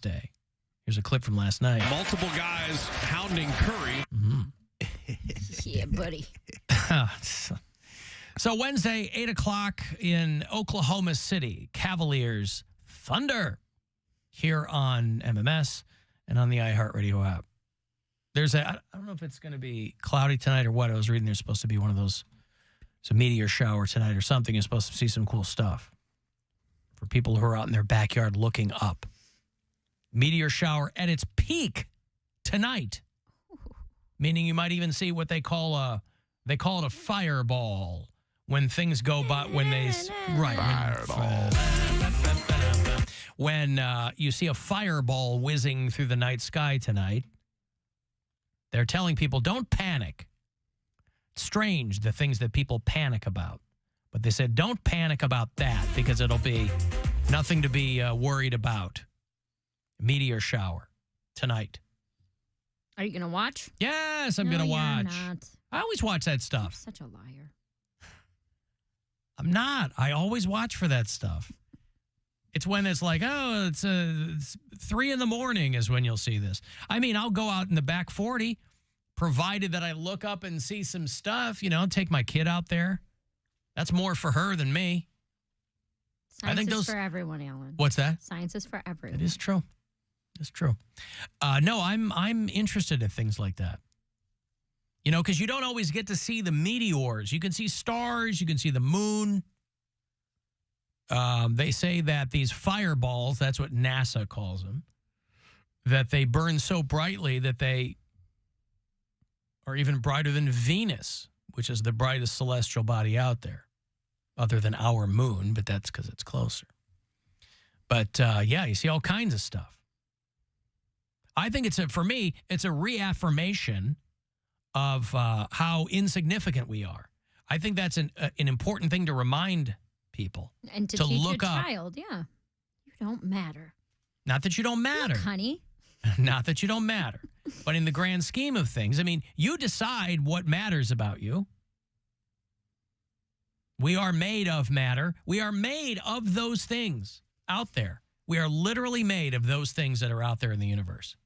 Day. Here's a clip from last night. Multiple guys hounding Curry. Yeah, buddy. So Wednesday, 8 o'clock in Oklahoma City, Cavaliers Thunder here on MMS and on the iHeartRadio app. I don't know if it's going to be cloudy tonight or what. I was reading there's supposed to be one of those, it's a meteor shower tonight or something. You're supposed to see some cool stuff for people who are out in their backyard looking up. Meteor shower at its peak tonight, meaning you might even see what they call it a fireball when things go by, when they, right. When you see a fireball whizzing through the night sky tonight, they're telling people, don't panic. It's strange, the things that people panic about. But they said, don't panic about that because it'll be nothing to be worried about. Meteor shower tonight. Are you going to watch? Yes, I'm going to watch. You're not. I always watch that stuff. You're such a liar. I'm not. I always watch for that stuff. It's when it's like, oh, it's 3 a.m. is when you'll see this. I mean, I'll go out in the back 40, provided that I look up and see some stuff, take my kid out there. That's more for her than me. Science is for everyone, Alan. What's that? Science is for everyone. It is true. It's true. No, I'm interested in things like that. Because you don't always get to see the meteors. You can see stars. You can see the moon. They say that these fireballs, that's what NASA calls them, that they burn so brightly that they are even brighter than Venus, which is the brightest celestial body out there, other than our moon, but that's because it's closer. But, yeah, you see all kinds of stuff. I think for me, it's a reaffirmation of how insignificant we are. I think that's an important thing to remind people. And to teach look a child, yeah. You don't matter. Not that you don't matter. Look, honey. Not that you don't matter. But in the grand scheme of things, I mean, you decide what matters about you. We are made of matter. We are made of those things out there. We are literally made of those things that are out there in the universe.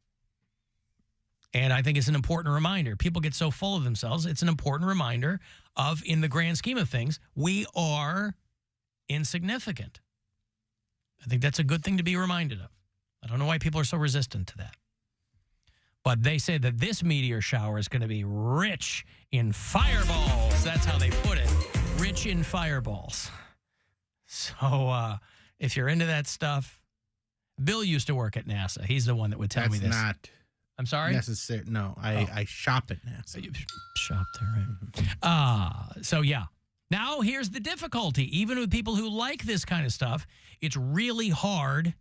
And I think it's an important reminder. People get so full of themselves. It's an important reminder of, in the grand scheme of things, we are insignificant. I think that's a good thing to be reminded of. I don't know why people are so resistant to that. But they say that this meteor shower is going to be rich in fireballs. That's how they put it. Rich in fireballs. So if you're into that stuff, Bill used to work at NASA. He's the one that would tell me this. That's not... I'm sorry? Necessary. No, I shop at NASA. You shop there, right? So, yeah. Now, here's the difficulty. Even with people who like this kind of stuff, it's really hard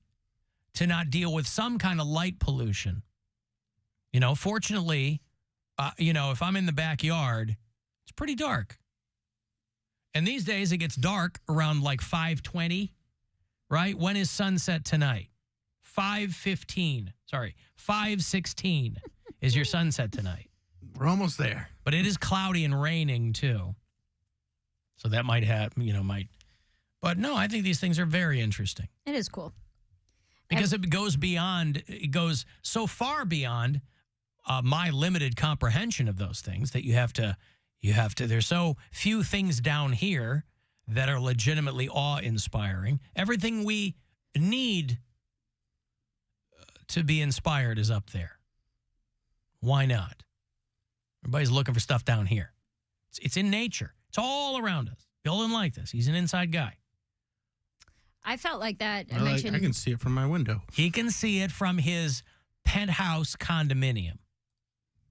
to not deal with some kind of light pollution. Fortunately, if I'm in the backyard, it's pretty dark. And these days, it gets dark around like 5:20, right? When is sunset tonight? 5:15. Sorry, 5:16 is your sunset tonight. We're almost there. But it is cloudy and raining, too. So that might have, But no, I think these things are very interesting. It is cool. Because it goes so far beyond my limited comprehension of those things that you have to, there's so few things down here that are legitimately awe-inspiring. Everything we need to be inspired is up there. Why not? Everybody's looking for stuff down here. It's in nature. It's all around us. Bill didn't like this. He's an inside guy. I felt like that. I can see it from my window. He can see it from his penthouse condominium.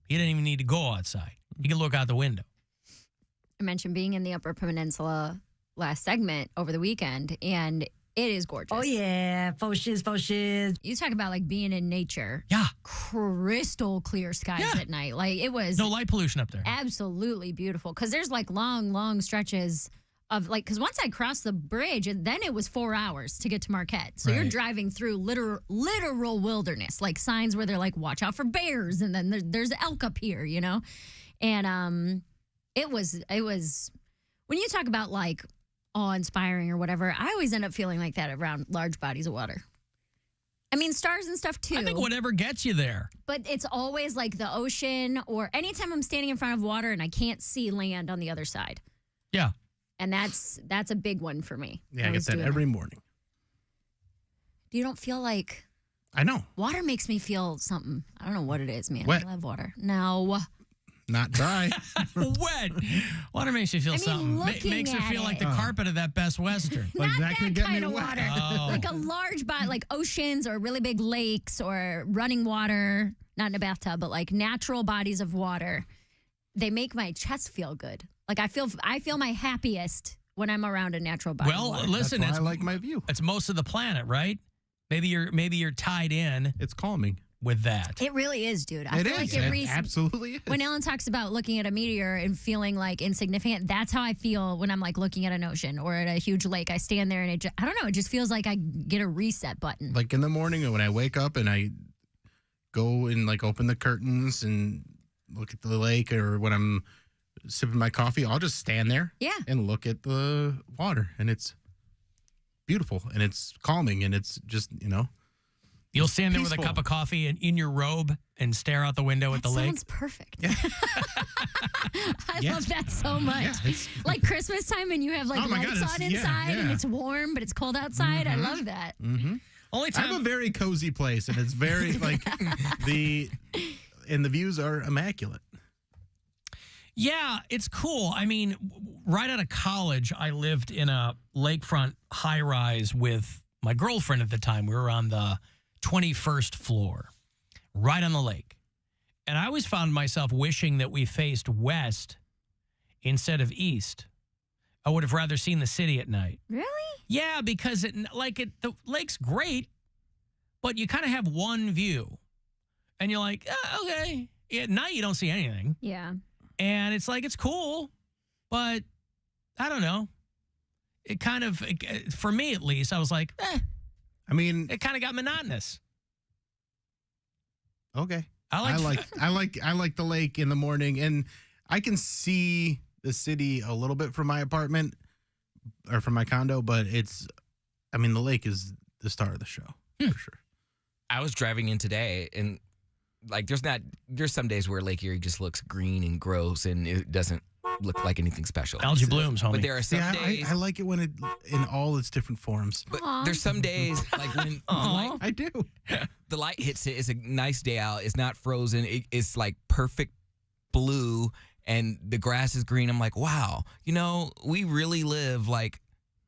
He didn't even need to go outside. He can look out the window. I mentioned being in the Upper Peninsula last segment over the weekend, and it is gorgeous. Oh, yeah. Faux shiz. You talk about, like, being in nature. Yeah. Crystal clear skies at night. Like, it was... No light pollution up there. Absolutely beautiful. Because there's, like, long stretches of, like... Because once I crossed the bridge, and then it was 4 hours to get to Marquette. So you're driving through literal wilderness. Like, signs where they're like, watch out for bears. And then there's elk up here, And it was... When you talk about, like... awe-inspiring or whatever, I always end up feeling like that around large bodies of water. I mean, stars and stuff too. I think whatever gets you there. But it's always like the ocean or anytime I'm standing in front of water and I can't see land on the other side. Yeah. And that's a big one for me. Yeah, I get that every morning. You don't feel like... I know. Water makes me feel something. I don't know what it is, man. Wet. I love water. No. Not dry. Wet. Water makes you feel something. Makes you feel like the carpet of that Best Western. Not that could that get me kind of wet. water. Oh. Like a large body, like oceans or really big lakes or running water. Not in a bathtub, but like natural bodies of water. They make my chest feel good. Like I feel my happiest when I'm around a natural body of water. Well, listen, That's why I like my view. it's most of the planet, right? Maybe you're tied in It's calming. with that. It really is, dude. I It feel is. like It absolutely is. when Alan talks about looking at a meteor and feeling like insignificant, that's how I feel when I'm like looking at an ocean or at a huge lake. I stand there and I don't know, it just feels like I get a reset button. Like in the morning when I wake up and I go and like open the curtains and look at the lake, or when I'm sipping my coffee, I'll just stand there Yeah. and look at the water, and it's beautiful and it's calming and it's just, You'll stand there with a peaceful. cup of coffee and in your robe and stare out the window at That the lake. sounds perfect. Yeah. I Yeah. love that so much. Yeah, it's- Like Christmas time and you have like Oh my lights God, on it's- inside yeah, and yeah. it's warm, but it's cold outside. I love that. Only I have a time very cozy place, and it's very like the views are immaculate. Yeah, it's cool. I mean, right out of college, I lived in a lakefront high rise with my girlfriend at the time. We were on the 21st floor, right on the lake. And I always found myself wishing that we faced west instead of east. I would have rather seen the city at night. Really? Yeah, because the lake's great, but you kind of have one view. And you're like, okay. At night, you don't see anything. Yeah. And it's like, it's cool, but I don't know. It kind of, for me at least, I was like, I mean, it kind of got monotonous. okay. I like the lake in the morning, and I can see the city a little bit from my apartment or from my condo, but the lake is the star of the show for sure. I was driving in today, and like there's some days where Lake Erie just looks green and gross, and it doesn't look like anything special. Algae blooms, homie. But there are some Yeah, days. I like it when it in all its different forms. But Aw. there's some days like when I do. the light hits it. It's a nice day out. It's not frozen. It's like perfect blue, and the grass is green. I'm like, wow, we really live like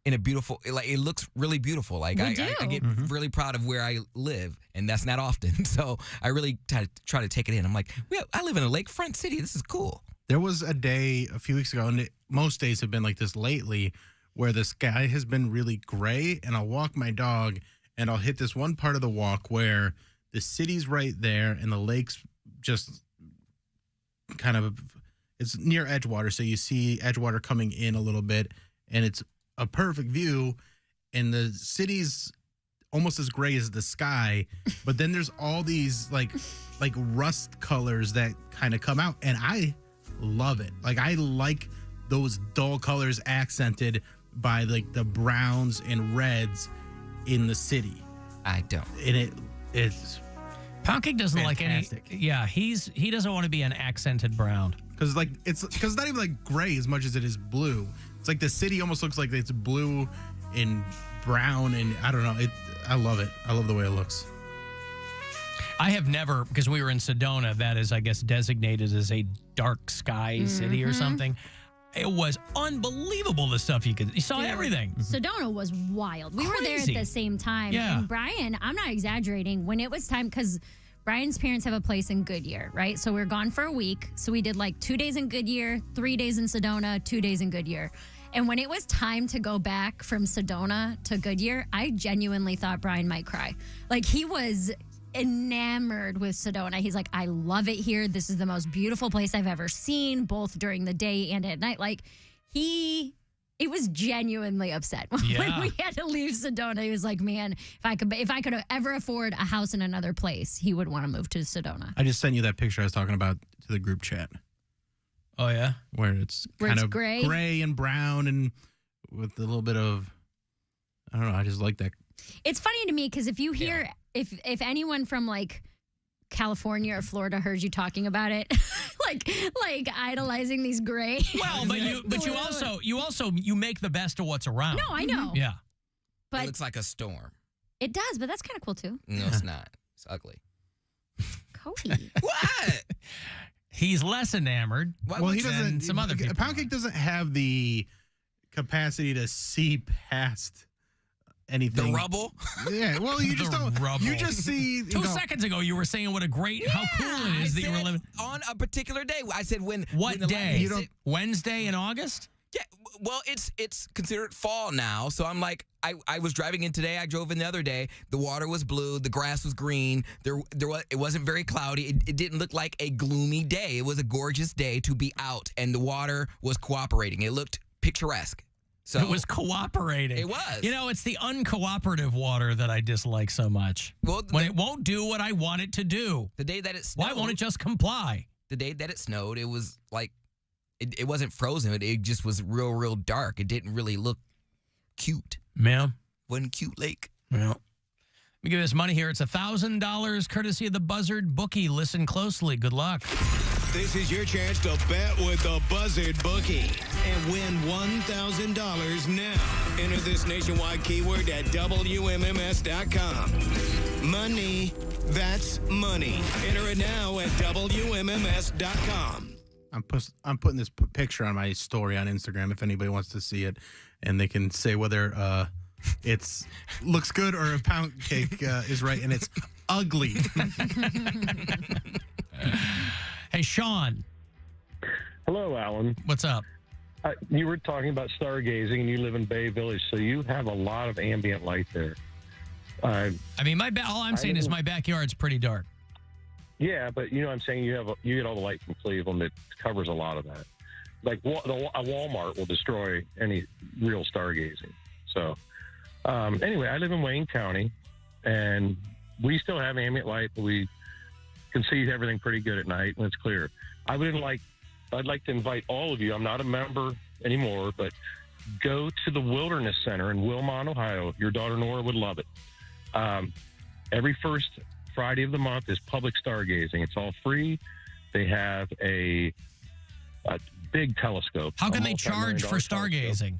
in a beautiful. Like it looks really beautiful. Like We I do. get really proud of where I live, and that's not often. So I really try to take it in. I'm like, I live in a lakefront city. This is cool. There was a day a few weeks ago, and most days have been like this lately, where the sky has been really gray, and I'll walk my dog, and I'll hit this one part of the walk where the city's right there, and the lake's just kind of, it's near Edgewater, so you see Edgewater coming in a little bit, and it's a perfect view, and the city's almost as gray as the sky, but then there's all these like rust colors that kind of come out, and I love it. Like I like those dull colors accented by like the browns and reds in the city, I don't. and it's Poundcake doesn't Fantastic. like any. Yeah, he doesn't want to be an accented brown. because it's not even like gray as much as it is blue. It's like the city almost looks like it's blue and brown, and I don't know. I love it. I love the way it looks. I have never, because we were in Sedona, that is, I guess, designated as a dark sky city or something. It was unbelievable the stuff you saw everything. Sedona was wild. We were there at Crazy. the same time. Yeah. And Brian, I'm not exaggerating, when it was time, because Brian's parents have a place in Goodyear, right? So we were gone for a week. So we did like 2 days in Goodyear, 3 days in Sedona, 2 days in Goodyear. And when it was time to go back from Sedona to Goodyear, I genuinely thought Brian might cry. Like he was enamored with Sedona. He's like, I love it here. This is the most beautiful place I've ever seen, both during the day and at night. Like he was genuinely upset when Yeah. we had to leave Sedona. He was like, man, if I could ever afford a house in another place, he would want to move to Sedona. I just sent you that picture I was talking about to the group chat, Oh, yeah? where it's Where kind it's of gray? and brown, and with a little bit of, I don't know. I just like that. It's funny to me because if you hear if anyone from like California or Florida heard you talking about it, like idolizing these gray. Well, but you also make the best of what's around. No, I know. Yeah. But It looks like a storm. it does, but that's kind of cool too. No, it's not. It's ugly. Cody. What? He's less enamored. Well, he doesn't. than some other people. Poundcake doesn't have the capacity to see past anything. The rubble? Yeah. Well, you just The don't. rubble. You just see. 2 seconds ago, you were saying what a great, how cool it is that you were living. On a particular day. I said when. What when the day? light You hits don't, it- Wednesday in August? Yeah, well, it's considered fall now, so I'm like, I was driving in today. I drove in the other day. The water was blue. The grass was green. It wasn't very cloudy. It didn't look like a gloomy day. It was a gorgeous day to be out, and the water was cooperating. It looked picturesque. So It was cooperating. It was. You know, it's the uncooperative water that I dislike so much. Well, When it won't do what I want it to do. the day that it snowed, Why won't it just comply? The day that it snowed, it was like it wasn't frozen. It just was real dark. It didn't really look cute. Ma'am? Wasn't cute lake. Well, let me give you this money here. It's $1,000 courtesy of the Buzzard Bookie. Listen closely. Good luck. This is your chance to bet with the Buzzard Bookie and win $1,000 now. Enter this nationwide keyword at WMMS.com. Money, that's money. Enter it now at WMMS.com. I'm putting this picture on my story on Instagram if anybody wants to see it, and they can say whether it's looks good or if Poundcake is right, and it's ugly. Hey, Sean. Hello, Alan. What's up? You were talking about stargazing, and you live in Bay Village, so you have a lot of ambient light there. I mean, all I'm saying is my backyard's pretty dark. Yeah, but you know what I'm saying? You get all the light from Cleveland that covers a lot of that. Like a Walmart will destroy any real stargazing. So anyway, I live in Wayne County, and we still have ambient light, but we can see everything pretty good at night when it's clear. I'd like to invite all of you. I'm not a member anymore, but go to the Wilderness Center in Wilmot, Ohio. Your daughter Nora would love it. Every first Friday of the month is public stargazing. It's all free. They have a big telescope. How can they charge for stargazing?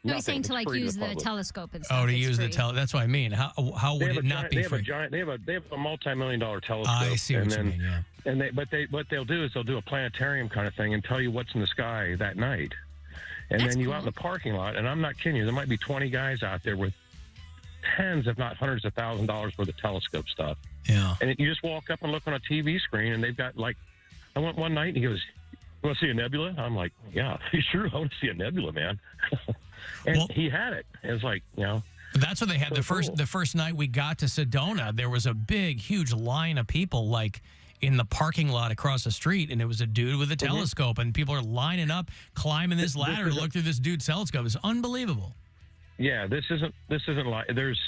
No, he's saying to like use the telescope and stuff. Oh, to It's use the free. that's what I mean. How would it not be free? They have a multi-million-dollar telescope. I see what you mean. Yeah. And what they'll do is they'll do a planetarium kind of thing and tell you what's in the sky that night. And That's then you cool. out in the parking lot, and I'm not kidding you, there might be 20 guys out there with tens, if not hundreds of $1,000s worth of telescope stuff. Yeah. And you just walk up and look on a TV screen, and they've got like, I went one night, and he goes, "You want to see a nebula?" I'm like, "Yeah, sure, I want to see a nebula, man." And he had it. It was like, you know. That's what they had So cool. the first night we got to Sedona. There was a big, huge line of people like in the parking lot across the street, and it was a dude with a telescope, and people are lining up, climbing this ladder to look through this dude's telescope. It's unbelievable. Yeah, this isn't like it's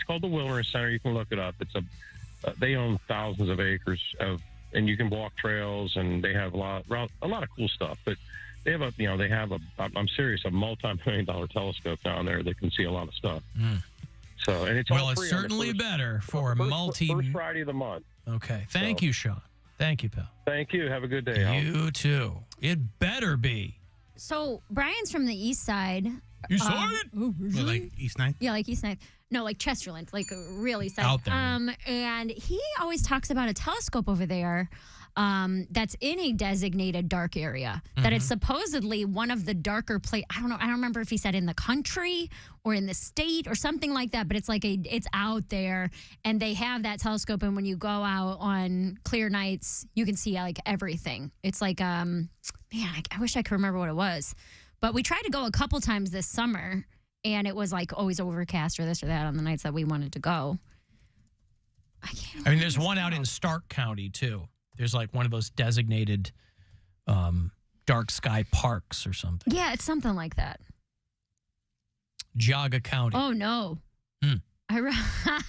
called the Wilderness Center. You can look it up. They own thousands of acres and you can walk trails, and they have a lot of cool stuff. But they have I'm serious, a multi-million-dollar telescope down there that can see a lot of stuff. So, and it's all Well, it's free on the certainly first- better for a first Friday of the month. Okay. Thank you, Sean. Thank you, pal. Thank you. Have a good day. Al. You too. It better be. So Brian's from the east side. East side? Like East 9th? Yeah, like East Ninth. No, like Chesterland, like real East Side. Out there. And he always talks about a telescope over there that's in a designated dark area. That it's supposedly one of the darker I don't know. I don't remember if he said in the country or in the state or something like that. But it's like it's out there, and they have that telescope. And when you go out on clear nights, you can see like everything. It's like man, I wish I could remember what it was. But we tried to go a couple times this summer, and it was like always overcast or this or that on the nights that we wanted to go. I mean, there's one out in Stark County, too. There's like one of those designated dark sky parks or something. Yeah, it's something like that. Geauga County. Oh, no. I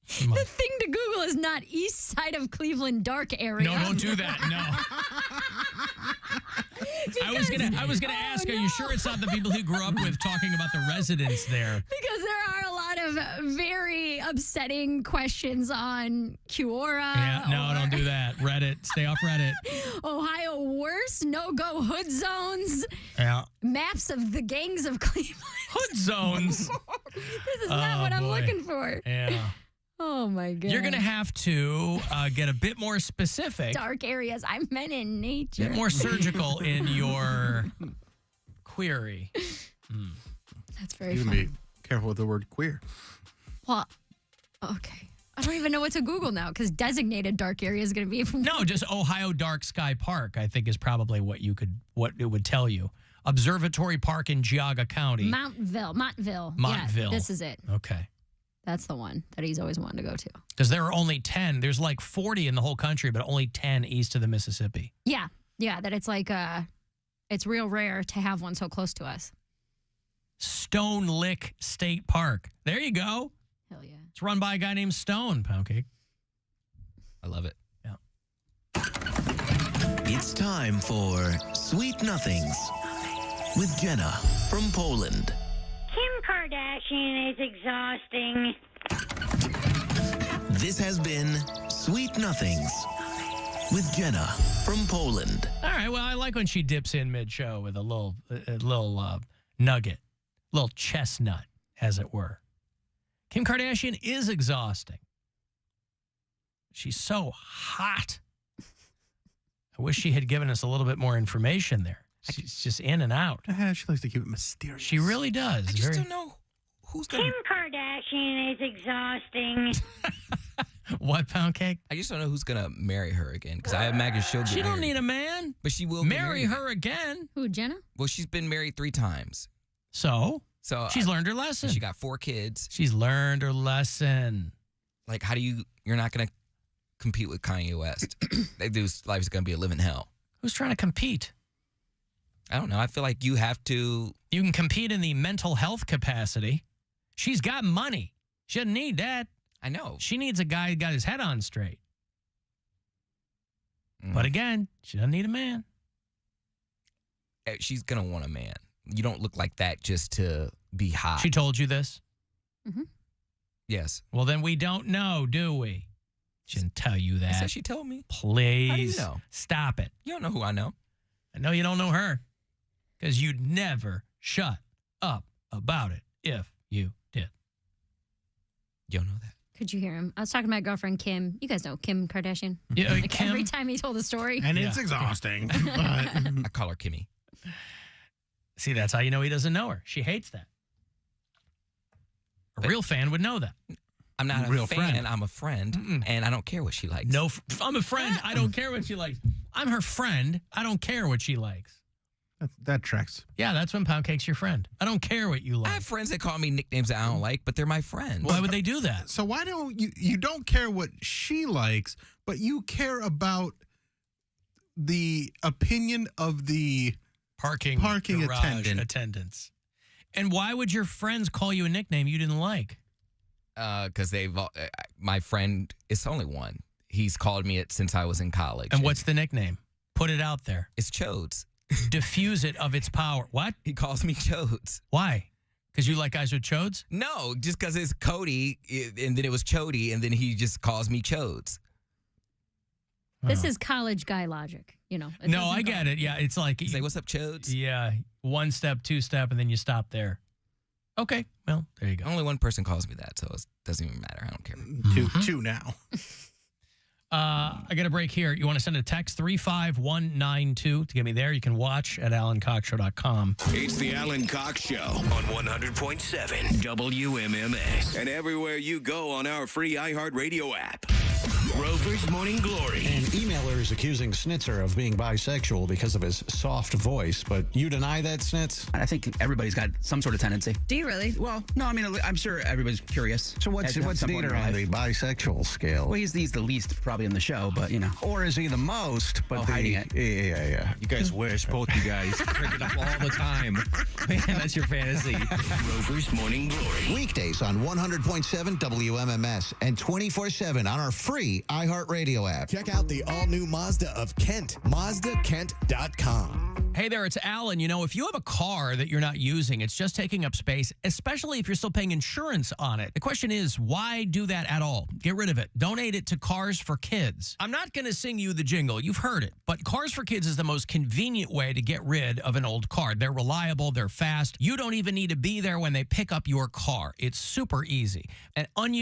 The thing to Google is not east side of Cleveland dark area. No, don't do that. No. I was gonna ask, are you sure it's not the people who grew up with talking about the residents there? Because there are a lot of very upsetting questions on Quora. Yeah, no, don't do that. Reddit. Stay off Reddit. Ohio worst no-go hood zones. Yeah. Maps of the gangs of Cleveland. Hood zones. This is not what I'm looking for. Yeah. Oh, my God. You're going to have to get a bit more specific. Dark areas. I meant in nature. Bit more surgical in your query. That's very You can funny. be careful with the word queer. Well, okay. I don't even know what to Google now because designated dark area is going to be. No, just Ohio Dark Sky Park, I think, is probably what it would tell you. Observatory Park in Geauga County. Montville. Montville. Yeah, this is it. Okay. That's the one that he's always wanted to go to. Because there are only 10. There's like 40 in the whole country, but only 10 east of the Mississippi. Yeah. Yeah, that it's like, it's real rare to have one so close to us. Stone Lick State Park. There you go. Hell yeah. It's run by a guy named Stone, Poundcake. I love it. Yeah. It's time for Sweet Nothings with Jenna from Poland. Kim Kardashian is exhausting. This has been Sweet Nothings with Jenna from Poland. All right. Well, I like when she dips in mid-show with a little nugget, little chestnut, as it were. Kim Kardashian is exhausting. She's so hot. I wish she had given us a little bit more information there. She's just in and out. She likes to keep it mysterious. She really does. I just don't know who's going Kim Kardashian is exhausting. What, Poundcake? I just don't know who's going to marry her again because I imagine she'll get She don't married. need a man. But she will Marry get married. her again. Who, Jenna? Well, she's been married 3 times. So So she's learned her lesson. She got 4 kids. She's learned her lesson. Like, you're not going to compete with Kanye West. That dude's life is going to be a living hell. Who's trying to compete? I don't know. I feel like you have to. You can compete in the mental health capacity. She's got money. She doesn't need that. I know. She needs a guy who got his head on straight. But again, she doesn't need a man. She's going to want a man. You don't look like that just to be hot. She told you this? Mm-hmm. Yes. Well, then we don't know, do we? She didn't tell you I that. said she told me. Please. How do you know? Stop it. You don't know who I know. I know you don't know her because you'd never shut up about it if you did. You don't know that. Could you hear him? I was talking to my girlfriend, Kim. You guys know Kim Kardashian. Yeah, Like Kim? every time he told a story. And it's exhausting. But I call her Kimmy. See, that's how you know he doesn't know her. She hates that. A real fan would know that. I'm not a Real fan. friend. I'm a friend, and I don't care what she likes. No, I'm a friend. I don't care what she likes. I'm her friend. I don't care what she likes. that tracks. Yeah, that's when Poundcake's your friend. I don't care what you I like. have friends that call me nicknames that I don't like, but they're my friends. Why would they do that? So why don't you don't care what she likes, but you care about the opinion of the Parking garage attendants. And why would your friends call you a nickname you didn't like? Because my friend, it's only one. He's called me it since I was in college. And what's the nickname? Put it out there. It's Chodes. Diffuse it of its power. What? He calls me Chodes. Why? Because you like guys with chodes? No, just because it's Cody, and then it was Chody, and then he just calls me Chodes. This is college guy logic, you know. It No, doesn't I go- get it. Yeah, it's like, He's like, what's up, Chodes? yeah, 1 step, 2 step, and then you stop there. Okay, well, there you go. Only one person calls me that, so it doesn't even matter. I don't care. Two now. I got a break here. You want to send a text 35192 to get me there. You can watch at alancoxshow.com. It's the Alan Cox Show on 100.7 WMMS and everywhere you go on our free iHeartRadio app. Rover's Morning Glory. An emailer is accusing Snitzer of being bisexual because of his soft voice, but you deny that, Snitz? I think everybody's got some sort of tendency. Do you really? Well, no, I mean, I'm sure everybody's curious. So what's Dieter on the bisexual scale? Well, he's the least probably in the show, but, you know. Or is he the most, but hiding it? Yeah. You guys wish, both you guys. Bring it up all the time. Man, that's your fantasy. Rover's Morning Glory. Weekdays on 100.7 WMMS and 24/7 on our free iHeartRadio app. Check out the all-new Mazda of Kent, MazdaKent.com. Hey there, it's Alan. You know, if you have a car that you're not using, it's just taking up space, especially if you're still paying insurance on it. The question is, why do that at all? Get rid of it. Donate it to Cars for Kids. I'm not going to sing you the jingle. You've heard it. But Cars for Kids is the most convenient way to get rid of an old car. They're reliable. They're fast. You don't even need to be there when they pick up your car. It's super easy. And unused